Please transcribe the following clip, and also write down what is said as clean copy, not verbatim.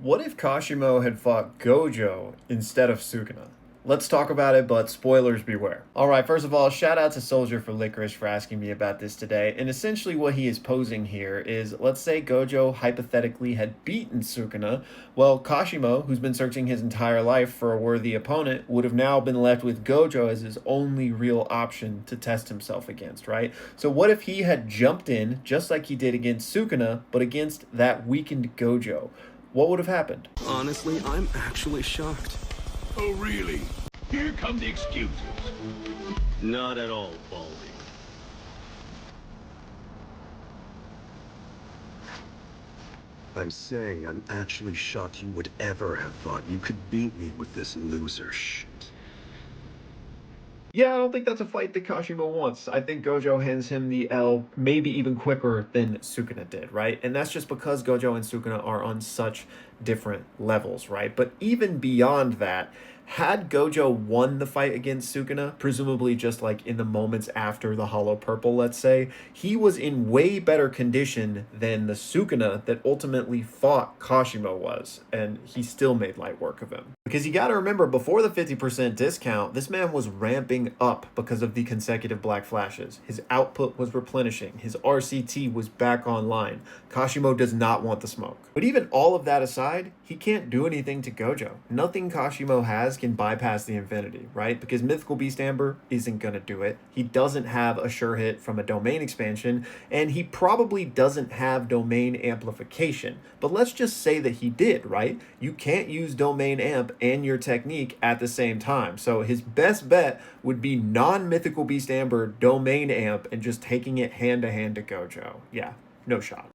What if Kashimo had fought Gojo instead of Sukuna? Let's talk about it, but spoilers beware. Alright, first of all, shout out to Soldier for Licorice for asking me about this today. And essentially, what he is posing here is, let's say Gojo hypothetically had beaten Sukuna. Well, Kashimo, who's been searching his entire life for a worthy opponent, would have now been left with Gojo as his only real option to test himself against, right? So, what if he had jumped in, just like he did against Sukuna, but against that weakened Gojo? What would have happened? Honestly, I'm actually shocked. Oh, really? Here come the excuses. Not at all, Baldy. I'm saying I'm actually shocked you would ever have thought you could beat me with this loser shit. Yeah, I don't think that's a fight that Kashimo wants. I think Gojo hands him the L maybe even quicker than Sukuna did, right? And that's just because Gojo and Sukuna are on such different levels, right? But even beyond that, had Gojo won the fight against Sukuna, presumably just like in the moments after the Hollow Purple, let's say, he was in way better condition than the Sukuna that ultimately fought Kashimo was, and he still made light work of him. Because you gotta remember, before the 50% discount, this man was ramping up because of the consecutive black flashes. His output was replenishing, his RCT was back online. Kashimo does not want the smoke. But even all of that aside, he can't do anything to Gojo. Nothing Kashimo has can bypass the Infinity, right? Because Mythical Beast Amber isn't gonna do it. He doesn't have a sure hit from a domain expansion, and he probably doesn't have domain amplification. But let's just say that he did, right? You can't use domain amp and your technique at the same time. So his best bet would be non-Mythical Beast Amber domain amp and just taking it hand to hand to Gojo. Yeah, no shot.